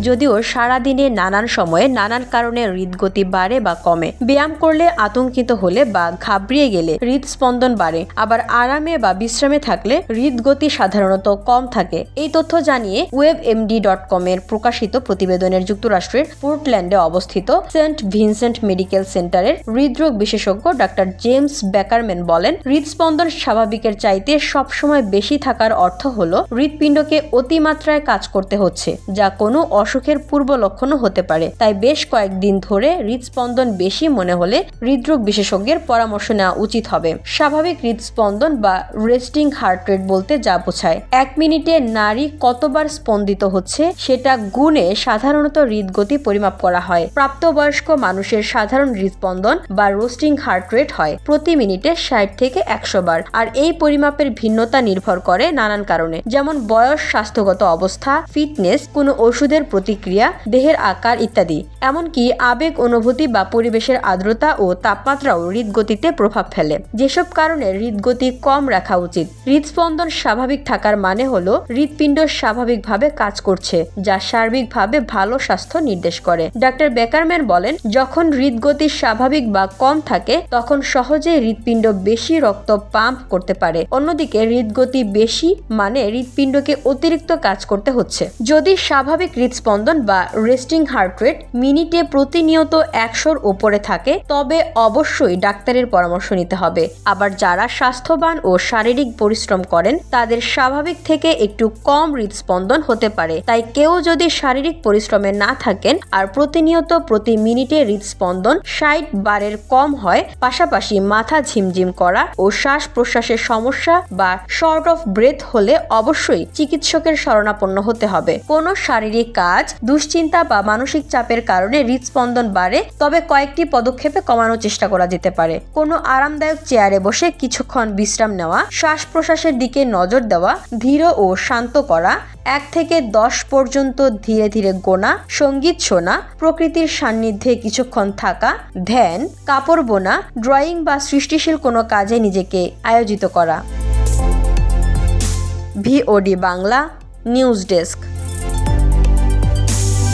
যদিও সারাদিনে নানান সময়ে নানান কারণে হৃদগতি বাড়ে বা কমে। ব্যায়াম করলে, আতঙ্কিত হলে বা ঘাবড়িয়ে গেলে হৃদস্পন্দন বাড়ে, আবার আরামে বা বিশ্রামে থাকলে হৃদগতি সাধারণত কম থাকে। এই তথ্য জানিয়ে WebMD.com এর প্রকাশিত প্রতিবেদনের যুক্তরাষ্ট্রের পোর্টল্যান্ডে অবস্থিত সেন্ট ভিনসেন্ট মেডিকেল সেন্টারের হৃদরোগ বিশেষজ্ঞ ডাক্তার জেমস বেকারম্যান বলেন, হৃদস্পন্দন স্বাভাবিকের চাইতে সবসময় বেশি থাকার অর্থ হল হৃদপিণ্ডকে অতিমাত্রায় কাজ করতে হচ্ছে, যা কোনো অসুখের পূর্ব লক্ষণও হতে পারে। তাই বেশ কয়েকদিন ধরে হৃদস্পন্দন বেশি মনে হলে হৃদরোগ বিশেষজ্ঞের পরামর্শ নেওয়া উচিত হবে। স্বাভাবিক হৃদস্পন্দন বা রেস্টিং হার্ট রেট বলতে যা বোঝায়, 1 মিনিটে নাড়ি কতবার স্পন্দিত হচ্ছে সেটা গুণে সাধারণত হৃদগতি পরিমাপ করা হয়। প্রাপ্তবয়স্ক মানুষের সাধারণ হৃদস্পন্দন বা রেস্টিং হার্ট রেট হয় প্রতি মিনিটে 60 থেকে 100 বার। আর এই পরিমাপের ভিন্নতা নির্ভর করে নানান কারণে, যেমন বয়স, স্বাস্থ্যগত অবস্থা, ফিটনেস, কোনো ওষুধের প্রতিক্রিয়া, দেহের আকার ইত্যাদি। এমনকি আবেগ, অনুভূতি বা পরিবেশের আর্দ্রতা ও তাপমাত্রাও হৃদগতিতে প্রভাব ফেলে। যেসব কারণে হৃদগতি কম রাখা উচিত। হৃদস্পন্দন স্বাভাবিক থাকার মানে হলো হৃদপিণ্ড স্বাভাবিকভাবে কাজ করছে, যা সার্বিকভাবে ভালো স্বাস্থ্য নির্দেশ করে। ডাক্তার বেকারম্যান বলেন, যখন হৃদগতি স্বাভাবিক বা কম থাকে তখন সহজে হৃদপিণ্ড বেশি রক্ত পাম্প করতে পারে। অন্যদিকে হৃদগতি বেশি মানে হৃদপিণ্ডকে অতিরিক্ত কাজ করতে হচ্ছে। যদি স্বাভাবিক হৃদস্পন্দন বা রেস্টিং হার্ট রেট মিনিটে প্রতিনিয়ত 100-র উপরে থাকে তবে অবশ্যই ডাক্তারের পরামর্শ নিতে হবে। আবার যারা স্বাস্থ্যবান ও শারীরিক পরিশ্রম করেন তাদের স্বাভাবিক থেকে একটু কম হৃদস্পন্দন হতে পারে। তাই কেউ যদি শারীরিক পরিশ্রমে না থাকেন আর প্রতিনিয়ত প্রতি মিনিটে হৃদস্পন্দন 60 বারের কম হয়, পাশাপাশি মাথা ঝিমঝিম করা ও শ্বাস প্রশ্বাসের সমস্যা বা শর্ট অফ ব্রেথ হলে অবশ্যই চিকিৎসকের শরণাপন্ন হতে হবে। কোনো শারীরিক কাজ, দুশ্চিন্তা বা মানসিক চাপের কারণে হৃদস্পন্দন বাড়ে, তবে কয়েকটি পদক্ষেপে কমানোর চেষ্টা করা যেতে পারে। কোনো আরামদায়ক চেয়ারে বসে কিছুক্ষণ বিশ্রাম নেওয়া, শ্বাস প্রশ্বাসের দিকে নজর দেওয়া, ধীর ও শান্ত করা, 1 থেকে 10 পর্যন্ত ধীরে ধীরে গোনা, সঙ্গীত শোনা, প্রকৃতির সান্নিধ্যে কিছুক্ষণ থাকা, ধ্যান, কাপড় বোনা, ড্রয়িং বা সৃষ্টিশীল কোনো কাজে নিজেকে আয়োজিত করা। VOD Bangla news desk.